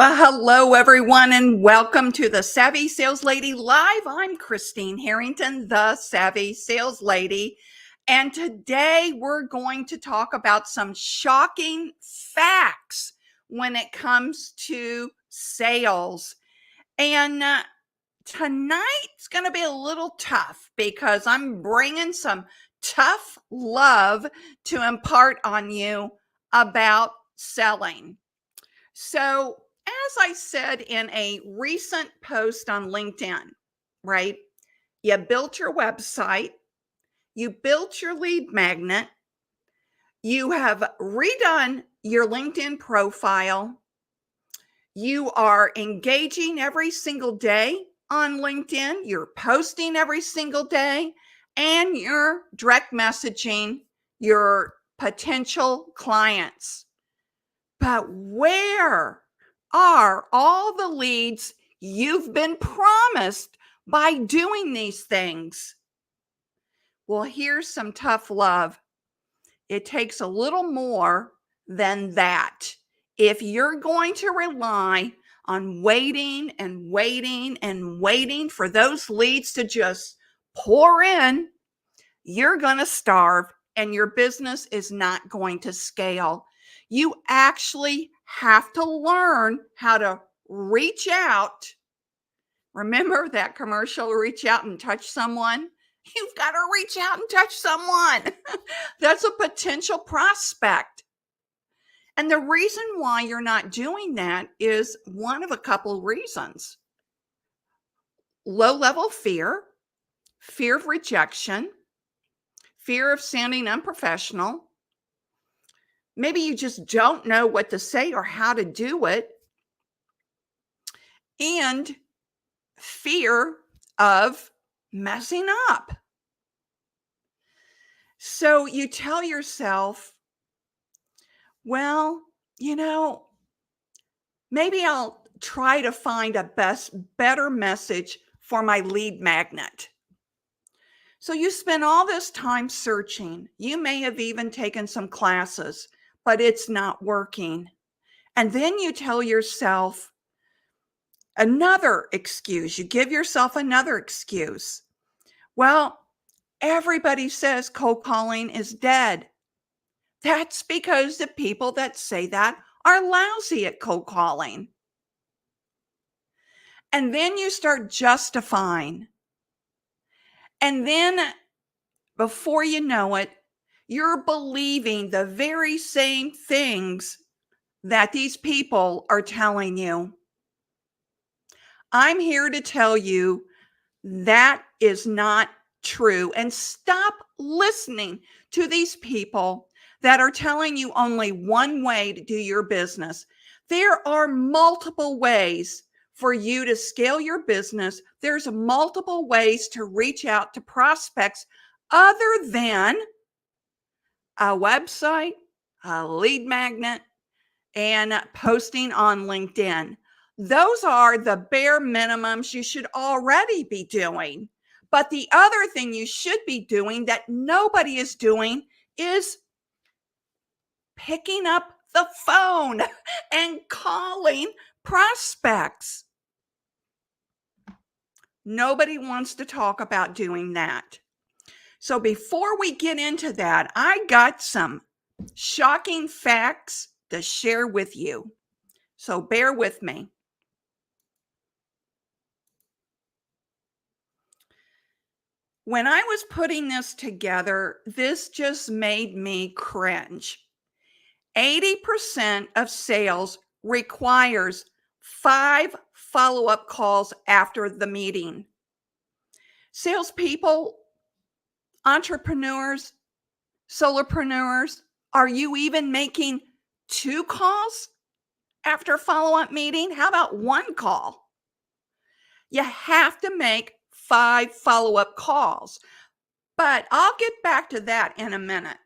Well, hello, everyone, and welcome to the Savvy Sales Lady Live. I'm Christine Harrington, the Savvy Sales Lady. And today we're going to talk about some shocking facts when it comes to sales. And tonight's going to be a little tough because I'm bringing some tough love to impart on you about selling. So, as I said in a recent post on LinkedIn, right? You built your website, you built your lead magnet, you have redone your LinkedIn profile, you are engaging every single day on LinkedIn, you're posting every single day, and you're direct messaging your potential clients. But where are all the leads you've been promised by doing these things? Well, here's some tough love. It takes a little more than that. If you're going to rely on waiting and waiting and waiting for those leads to just pour in, you're going to starve and your business is not going to scale. You actually have to learn how to reach out. Remember that commercial, reach out and touch someone? You've got to reach out and touch someone. That's a potential prospect. And the reason why you're not doing that is one of a couple of reasons. Low level fear, fear of rejection, fear of sounding unprofessional. Maybe you just don't know what to say or how to do it. And fear of messing up. So you tell yourself, well, maybe I'll try to find a better message for my lead magnet. So you spend all this time searching. You may have even taken some classes, but it's not working. And then you tell yourself another excuse. You give yourself another excuse. Well, everybody says cold calling is dead. That's because the people that say that are lousy at cold calling. And then you start justifying. And then before you know it, you're believing the very same things that these people are telling you. I'm here to tell you that is not true. And stop listening to these people that are telling you only one way to do your business. There are multiple ways for you to scale your business. There's multiple ways to reach out to prospects other than a website, a lead magnet, and posting on LinkedIn. Those are the bare minimums you should already be doing. But the other thing you should be doing that nobody is doing is picking up the phone and calling prospects. Nobody wants to talk about doing that. So before we get into that, I got some shocking facts to share with you. So bear with me. When I was putting this together, this just made me cringe. 80% of sales requires 5 follow-up calls after the meeting. Salespeople, entrepreneurs, solopreneurs, are you even making 2 calls after a follow-up meeting? How about 1 call? You have to make 5 follow-up calls. But I'll get back to that in a minute.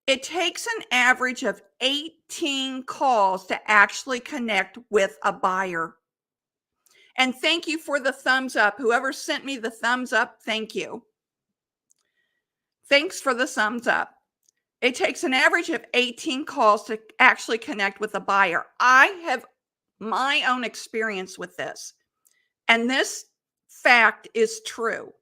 It takes an average of 18 calls to actually connect with a buyer. And thank you for the thumbs up. Whoever sent me the thumbs up, thank you. Thanks for the thumbs up. It takes an average of 18 calls to actually connect with a buyer. I have my own experience with this, and this fact is true.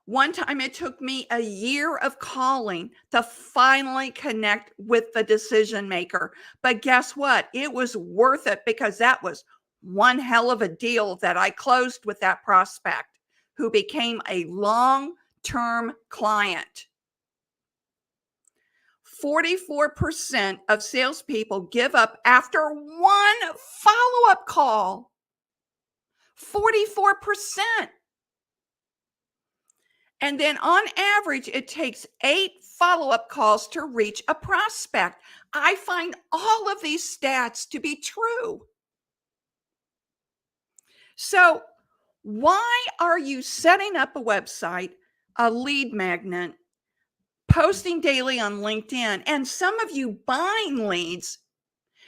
One time it took me a year of calling to finally connect with the decision maker. But guess what? It was worth it because that was one hell of a deal that I closed with that prospect who became a long-term client. 44% of salespeople give up after one follow-up call. 44%. And then on average, it takes 8 follow-up calls to reach a prospect. I find all of these stats to be true. So why are you setting up a website, a lead magnet, posting daily on LinkedIn, and some of you buying leads?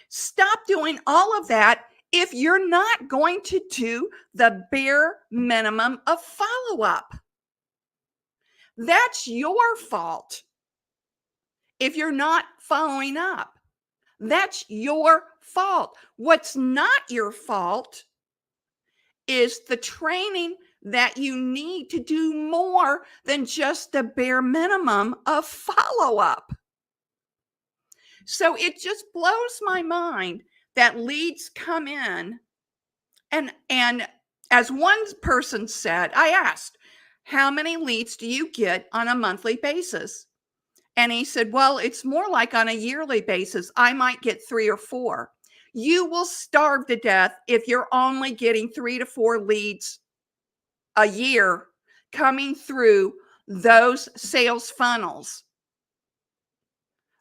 Stop doing all of that if you're not going to do the bare minimum of follow-up. That's your fault. If you're not following up, that's your fault. What's not your fault is the training that you need to do more than just the bare minimum of follow up. So it just blows my mind that leads come in and as one person said, I asked, how many leads do you get on a monthly basis? And he said, well, it's more like on a yearly basis. I might get 3 or 4. You will starve to death if you're only getting 3 to 4 leads a year coming through those sales funnels.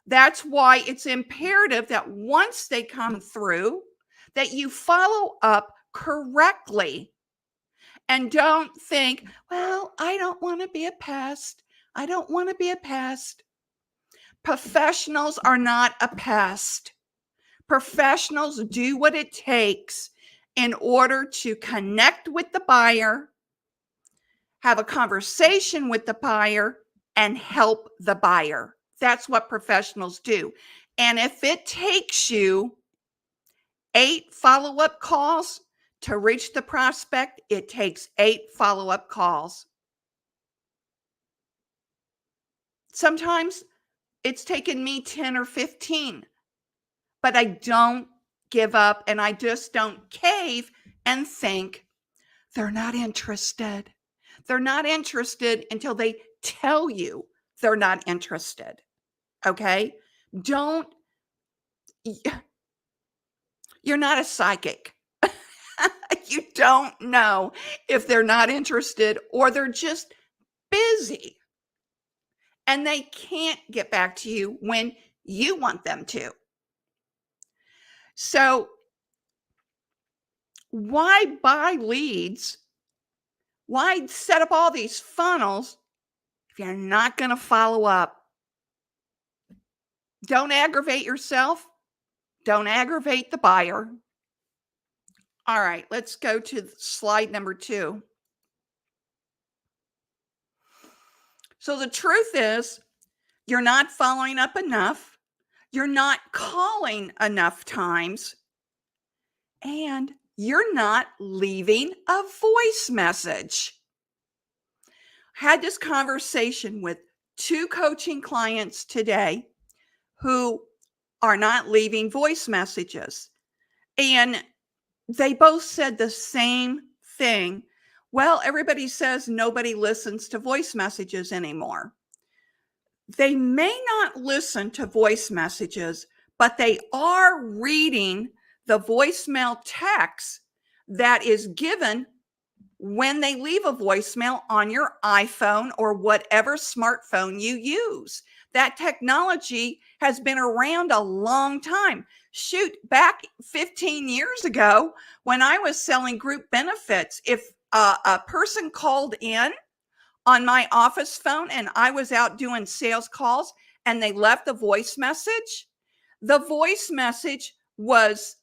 That's why it's imperative that once they come through, that you follow up correctly. And don't think, well, I don't want to be a pest. I don't want to be a pest. Professionals are not a pest. Professionals do what it takes in order to connect with the buyer, have a conversation with the buyer, and help the buyer. That's what professionals do. And if it takes you 8 follow-up calls to reach the prospect, it takes 8 follow-up calls. Sometimes it's taken me 10 or 15, but I don't give up and I just don't cave and think they're not interested. They're not interested until they tell you they're not interested. Okay? Don't, you're not a psychic. You don't know if they're not interested or they're just busy and they can't get back to you when you want them to. So why buy leads? Why set up all these funnels if you're not going to follow up? Don't aggravate yourself. Don't aggravate the buyer. All right, let's go to slide number 2. So the truth is, you're not following up enough. You're not calling enough times. And you're not leaving a voice message. I had this conversation with 2 coaching clients today who are not leaving voice messages. And they both said the same thing. Well, everybody says nobody listens to voice messages anymore. They may not listen to voice messages, but they are reading the voicemail text that is given when they leave a voicemail on your iPhone or whatever smartphone you use. That technology has been around a long time. Shoot, back 15 years ago when I was selling group benefits, if a person called in on my office phone and I was out doing sales calls and they left a voice message, the voice message was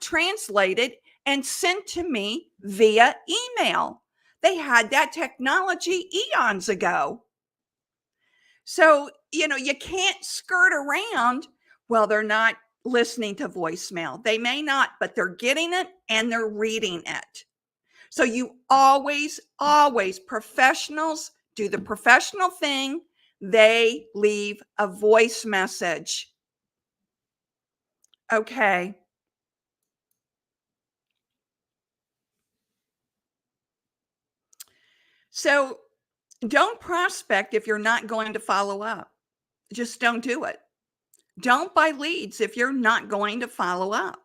translated and sent to me via email. They had that technology eons ago. So, you can't skirt around, well, they're not listening to voicemail. They may not, but they're getting it and they're reading it. So you always, professionals do the professional thing. They leave a voice message. Okay. So don't prospect if you're not going to follow up. Just don't do it. Don't buy leads if you're not going to follow up.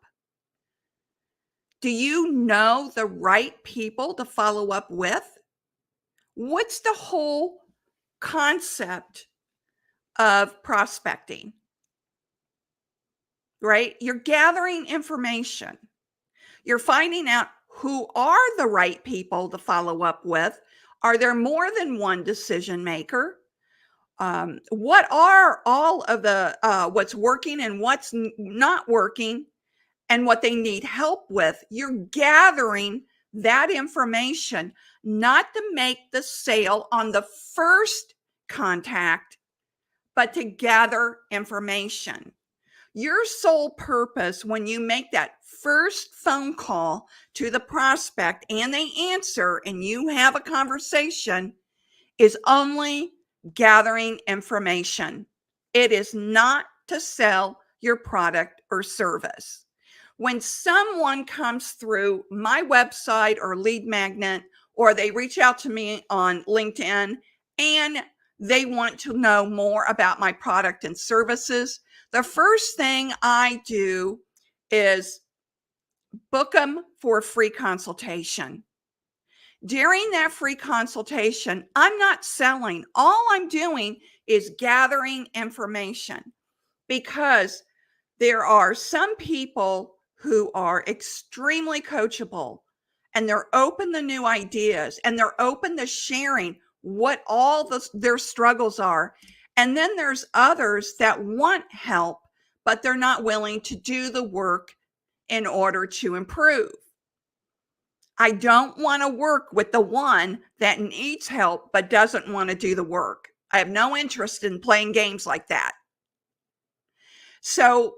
Do you know the right people to follow up with? What's the whole concept of prospecting? Right? You're gathering information. You're finding out who are the right people to follow up with. Are there more than one decision maker? What are all of the what's working and what's not working and what they need help with? You're gathering that information not to make the sale on the first contact, but to gather information. Your sole purpose when you make that first phone call to the prospect and they answer and you have a conversation is only gathering information. It is not to sell your product or service. When someone comes through my website or lead magnet, or they reach out to me on LinkedIn and they want to know more about my product and services, the first thing I do is book them for a free consultation. During that free consultation, I'm not selling. All I'm doing is gathering information, because there are some people who are extremely coachable and they're open to new ideas and they're open to sharing what all their struggles are. And then there's others that want help, but they're not willing to do the work in order to improve. I don't want to work with the one that needs help but doesn't want to do the work. I have no interest in playing games like that. So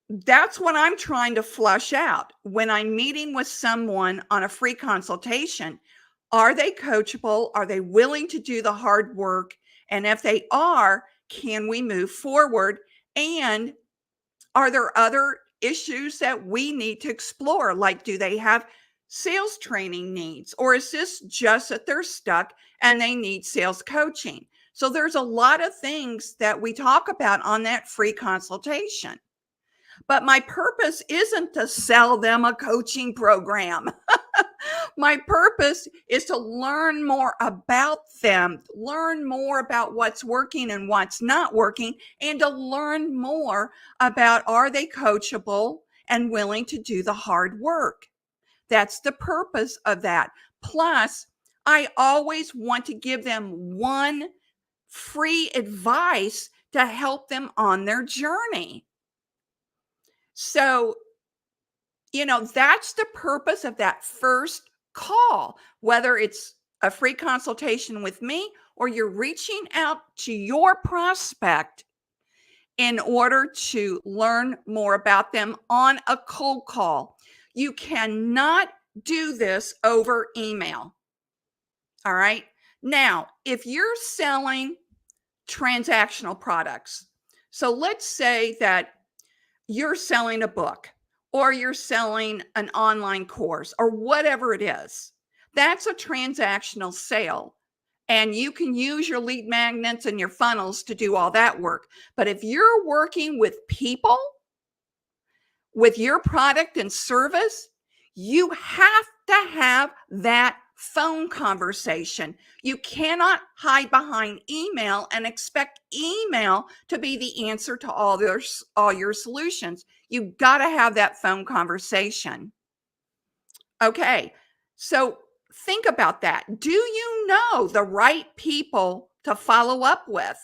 that's what I'm trying to flush out when I'm meeting with someone on a free consultation. Are they coachable? Are they willing to do the hard work? And if they are, can we move forward? And are there other issues that we need to explore? Like, do they have sales training needs? Or is this just that they're stuck and they need sales coaching? So there's a lot of things that we talk about on that free consultation. But my purpose isn't to sell them a coaching program. My purpose is to learn more about them, learn more about what's working and what's not working, and to learn more about, are they coachable and willing to do the hard work? That's the purpose of that. Plus, I always want to give them one free advice to help them on their journey. So, that's the purpose of that first call, whether it's a free consultation with me or you're reaching out to your prospect in order to learn more about them on a cold call. You cannot do this over email. All right. Now, if you're selling transactional products, so let's say that you're selling a book or you're selling an online course or whatever it is, that's a transactional sale. And you can use your lead magnets and your funnels to do all that work. But if you're working with people, with your product and service, you have to have that phone conversation. You cannot hide behind email and expect email to be the answer to all your solutions. You've got to have that phone conversation. Okay, so think about that. Do you know the right people to follow up with?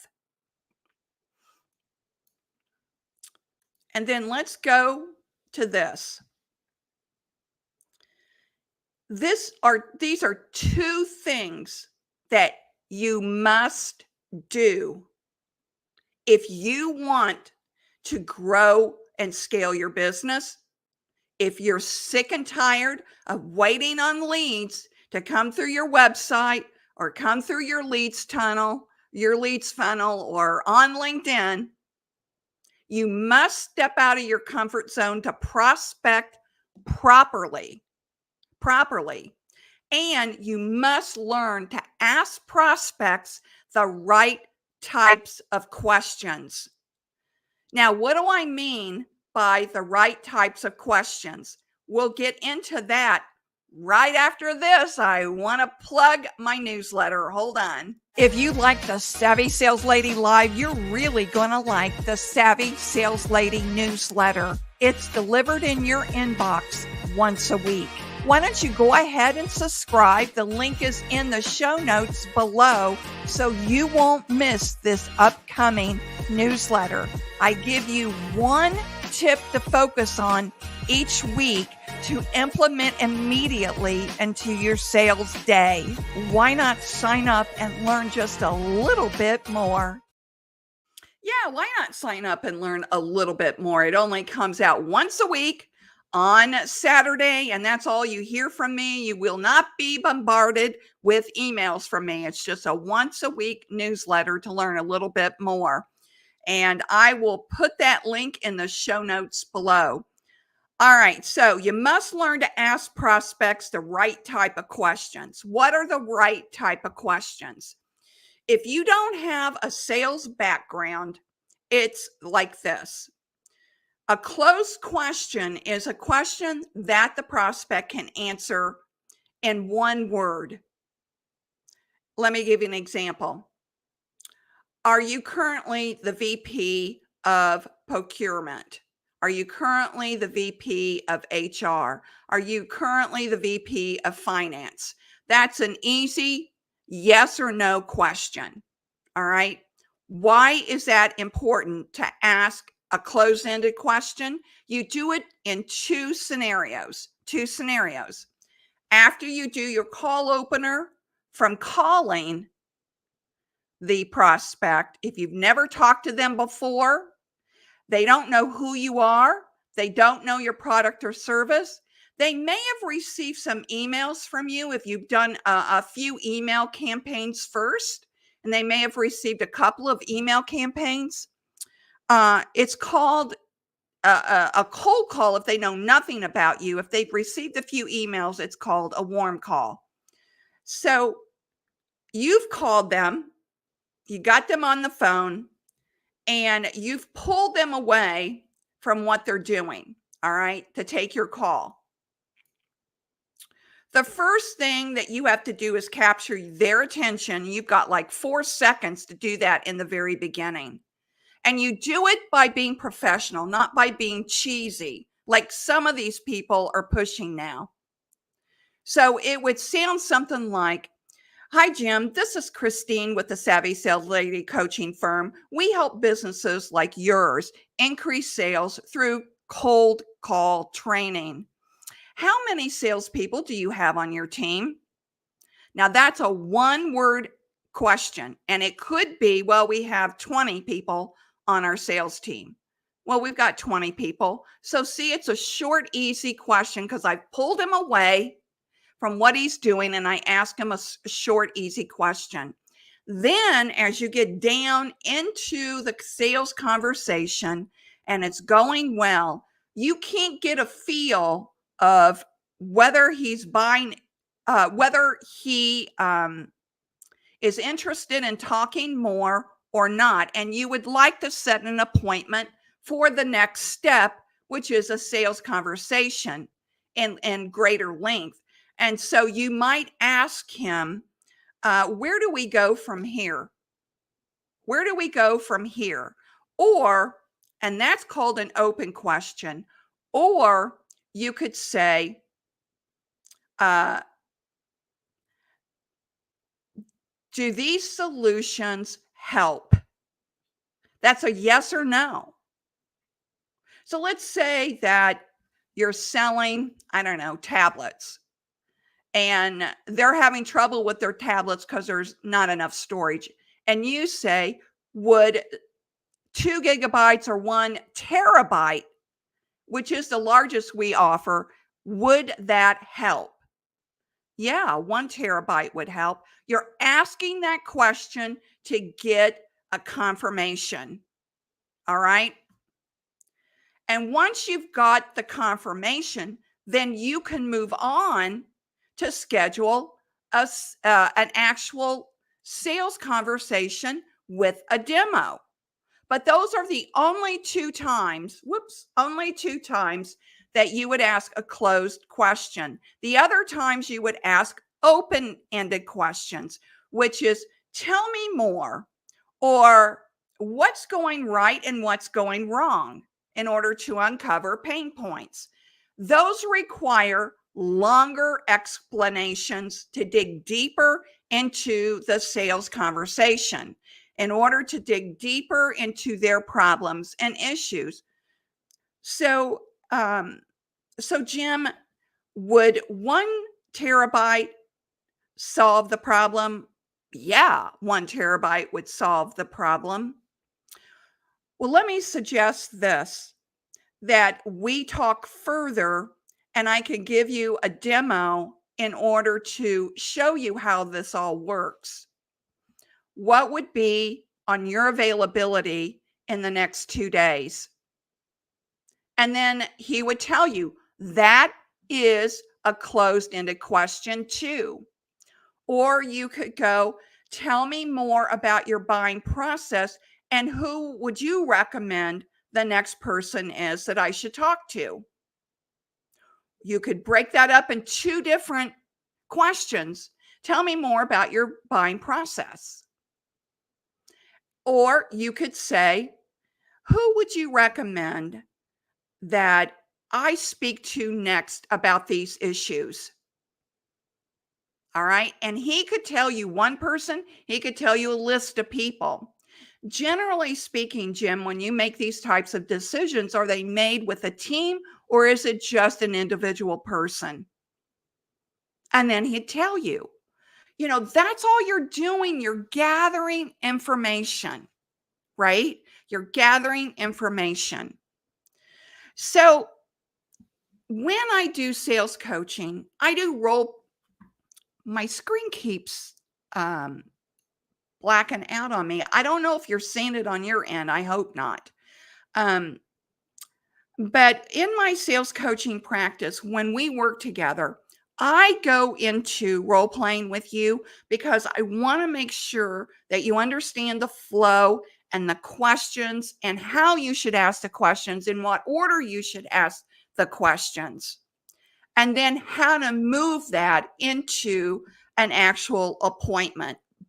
And then let's go to this. These are two things that you must do if you want to grow and scale your business, if you're sick and tired of waiting on leads to come through your website or come through your leads tunnel, your leads funnel, or on LinkedIn, you must step out of your comfort zone to prospect properly. And you must learn to ask prospects the right types of questions. Now, what do I mean by the right types of questions? We'll get into that right after this. I want to plug my newsletter. Hold on. If you like the Savvy Sales Lady Live, you're really going to like the Savvy Sales Lady newsletter. It's delivered in your inbox once a week. Why don't you go ahead and subscribe? The link is in the show notes below so you won't miss this upcoming newsletter. I give you one tip to focus on each week to implement immediately into your sales day. Why not sign up and learn just a little bit more? Yeah, why not sign up and learn a little bit more? It only comes out once a week on Saturday, and that's all you hear from me. You will not be bombarded with emails from me. It's just a once a week newsletter to learn a little bit more. And I will put that link in the show notes below. All right, so you must learn to ask prospects the right type of questions. What are the right type of questions? If you don't have a sales background, it's like this. A closed question is a question that the prospect can answer in one word. Let me give you an example. Are you currently the VP of procurement? Are you currently the VP of HR? Are you currently the VP of finance? That's an easy yes or no question. All right. Why is that important to ask a closed-ended question? You do it in two scenarios. After you do your call opener from calling the prospect, if you've never talked to them before, they don't know who you are, they don't know your product or service, they may have received some emails from you if you've done a few email campaigns first, and they may have received a couple of email campaigns. It's called a cold call if they know nothing about you. If they've received a few emails, it's called a warm call. So you've called them, you got them on the phone, and you've pulled them away from what they're doing, all right, to take your call. The first thing that you have to do is capture their attention. You've got like 4 seconds to do that in the very beginning. And you do it by being professional, not by being cheesy, like some of these people are pushing now. So it would sound something like, "Hi, Jim. This is Christine with the Savvy Sales Lady coaching firm. We help businesses like yours increase sales through cold call training. How many salespeople do you have on your team?" Now, that's a one-word question. And it could be, well, we have 20 people on our sales team. Well, we've got 20 people. So see, it's a short, easy question because I've pulled him away from what he's doing and I ask him a short, easy question. Then as you get down into the sales conversation and it's going well, you can't get a feel of whether he's buying, whether he is interested in talking more or not. And you would like to set an appointment for the next step, which is a sales conversation in greater length. And so you might ask him, where do we go from here? Where do we go from here? Or, and that's called an open question. Or you could say, do these solutions help? That's a yes or no. So let's say that you're selling, I don't know, tablets. And they're having trouble with their tablets because there's not enough storage. And you say, would 2 gigabytes or 1 terabyte which is the largest we offer, would that help? Yeah, 1 terabyte would help. You're asking that question to get a confirmation. All right. And once you've got the confirmation, then you can move on to schedule an actual sales conversation with a demo. But those are the only only two times that you would ask a closed question. The other times you would ask open-ended questions, which is tell me more, or what's going right and what's going wrong, in order to uncover pain points. Those require longer explanations to dig deeper into the sales conversation, in order to dig deeper into their problems and issues. So, Jim, would 1 terabyte solve the problem? Yeah, 1 terabyte would solve the problem. Well, let me suggest this, that we talk further and I can give you a demo in order to show you how this all works. What would be on your availability in the next 2 days? And then he would tell you that is a closed-ended question too. Or you could go, tell me more about your buying process and who would you recommend the next person is that I should talk to? You could break that up in 2 different questions. Tell me more about your buying process. Or you could say, who would you recommend that I speak to next about these issues? All right. And he could tell you one person, he could tell you a list of people. Generally speaking, Jim, when you make these types of decisions, are they made with a team or is it just an individual person? And then he'd tell you, that's all you're doing. You're gathering information, right? You're gathering information. So when I do sales coaching, I do my screen keeps blacking out on me. I don't know if you're seeing it on your end. I hope not. But in my sales coaching practice, when we work together, I go into role playing with you because I want to make sure that you understand the flow and the questions and how you should ask the questions, in what order you should ask the questions, and then how to move that into an actual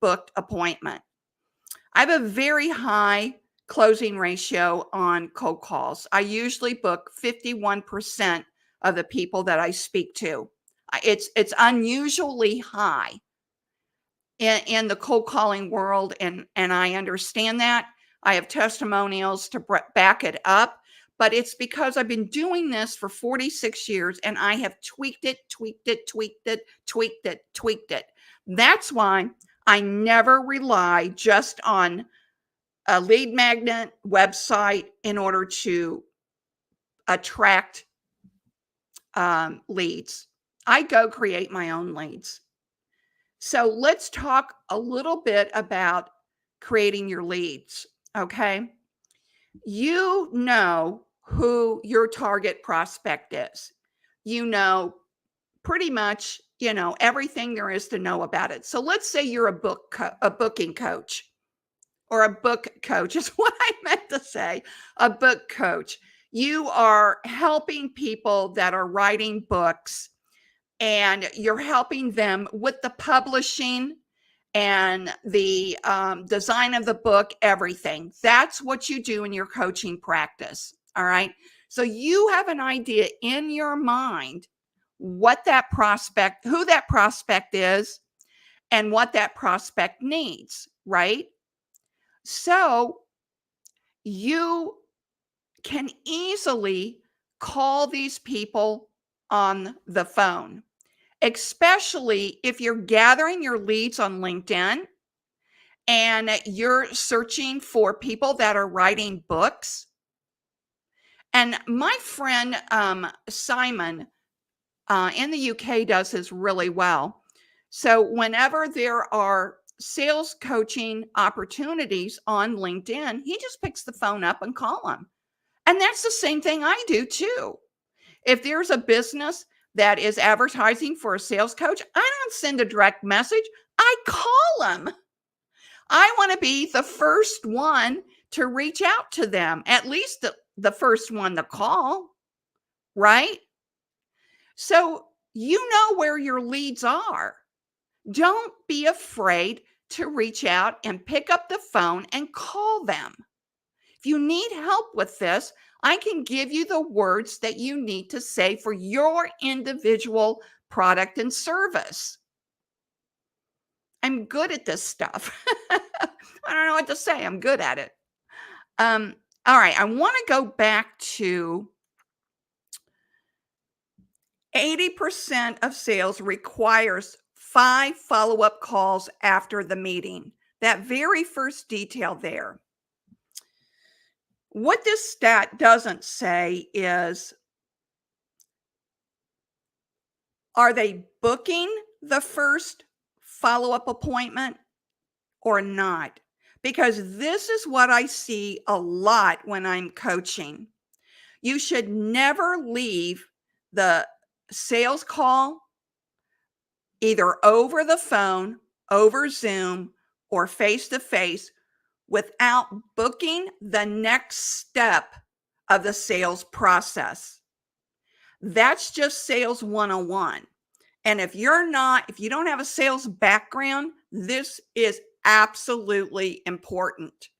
booked appointment. I have a very high closing ratio on cold calls. I usually book 51% of the people that I speak to. It's unusually high in the cold calling world, and I understand that. I have testimonials to back it up, but it's because I've been doing this for 46 years and I have tweaked it. That's why I never rely just on a lead magnet website in order to attract leads. I go create my own leads. So let's talk a little bit about creating your leads. Okay. You know who your target prospect is. You know pretty much, everything there is to know about it. So let's say you're a booking coach, or a book coach is what I meant to say, a book coach. You are helping people that are writing books, and you're helping them with the publishing and the design of the book, everything. That's what you do in your coaching practice. All right. So you have an idea in your mind who that prospect is and what that prospect needs, right? So you can easily call these people on the phone, especially if you're gathering your leads on LinkedIn and you're searching for people that are writing books And my friend Simon in the UK does this really well. So whenever there are sales coaching opportunities on LinkedIn, he just picks the phone up and call them. And that's the same thing I do too. If there's a business that is advertising for a sales coach, I don't send a direct message. I call them. I want to be the first one to reach out to them, at least the first one to call, right? So you know where your leads are. Don't be afraid to reach out and pick up the phone and call them. If you need help with this, I can give you the words that you need to say for your individual product and service. I'm good at this stuff. I don't know what to say. I'm good at it. All right. I want to go back to 80% of sales requires 5 follow-up calls after the meeting. That very first detail there. What this stat doesn't say is, are they booking the first follow-up appointment or not? Because this is what I see a lot when I'm coaching. You should never leave the sales call either over the phone, over Zoom, or face-to-face without booking the next step of the sales process. That's just sales 101. And if you don't have a sales background, this is absolutely important.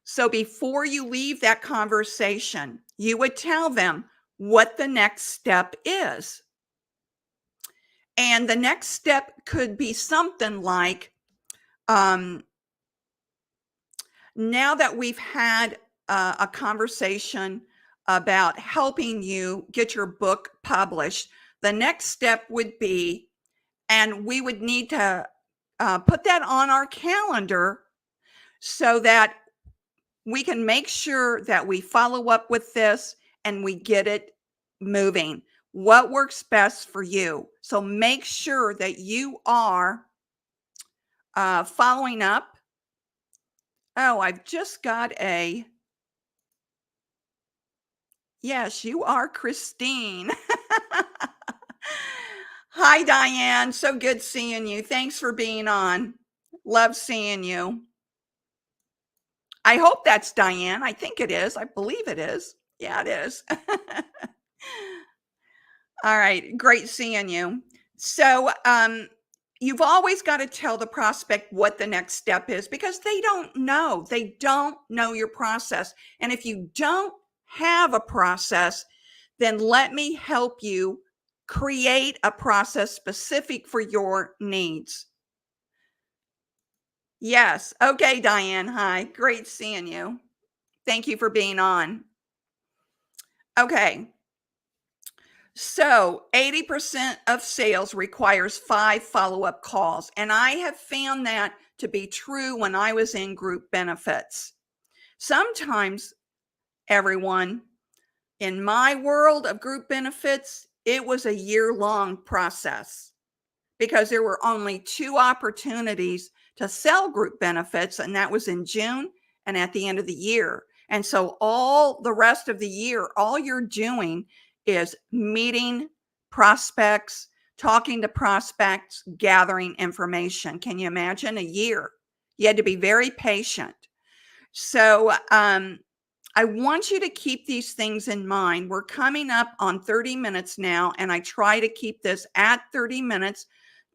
So before you leave that conversation, you would tell them what the next step is. And the next step could be something like, now that we've had a conversation about helping you get your book published, the next step would be, and we would need to put that on our calendar so that we can make sure that we follow up with this and we get it moving. What works best for you? So make sure that you are following up. Oh, I've just got yes, you are Christine. Hi, Diane. So good seeing you. Thanks for being on. Love seeing you. I hope that's Diane. I think it is. I believe it is. Yeah, it is. All right. Great seeing you. So, you've always got to tell the prospect what the next step is because they don't know. They don't know your process. And if you don't have a process, then let me help you create a process specific for your needs. Yes. Okay, Diane. Hi. Great seeing you. Thank you for being on. Okay. So 80% of sales requires 5 follow-up calls. And I have found that to be true when I was in group benefits. Sometimes, everyone, in my world of group benefits, it was a year-long process because there were only 2 opportunities to sell group benefits, and that was in June and at the end of the year. And so all the rest of the year, all you're doing is meeting prospects, talking to prospects, gathering information. Can you imagine a year? You had to be very patient. So I want you to keep these things in mind. We're coming up on 30 minutes now, and I try to keep this at 30 minutes,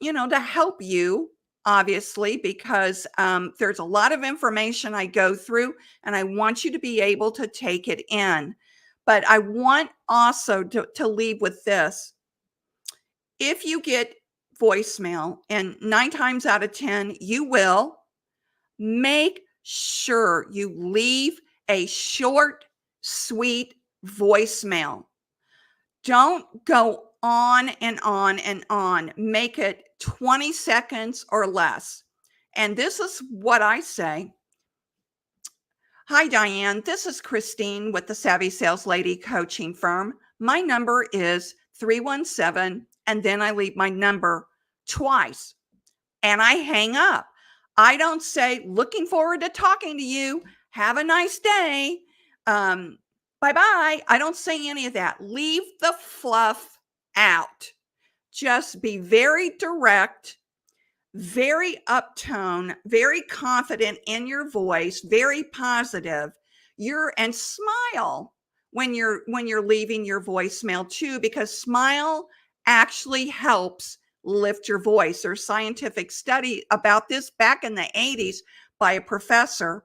to help you, obviously, because there's a lot of information I go through, and I want you to be able to take it in. But I want also to leave with this. If you get voicemail, and 9 times out of 10, you will, make sure you leave a short, sweet voicemail. Don't go on and on and on. Make it 20 seconds or less. And this is what I say. Hi, Diane. This is Christine with the Savvy Sales Lady coaching firm. My number is 317, and then I leave my number twice and I hang up. I don't say, looking forward to talking to you. Have a nice day. Bye bye. I don't say any of that. Leave the fluff out. Just be very direct, very uptone, very confident in your voice, very positive. And smile when you're leaving your voicemail too, because smile actually helps lift your voice. There's scientific study about this back in the 80s by a professor.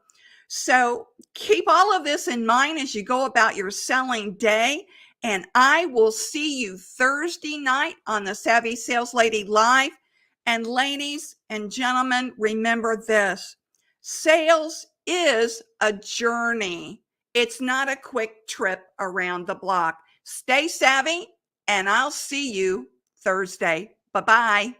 So keep all of this in mind as you go about your selling day. And I will see you Thursday night on the Savvy Sales Lady Live. And ladies and gentlemen, remember this: sales is a journey. It's not a quick trip around the block. Stay savvy, and I'll see you Thursday. Bye bye.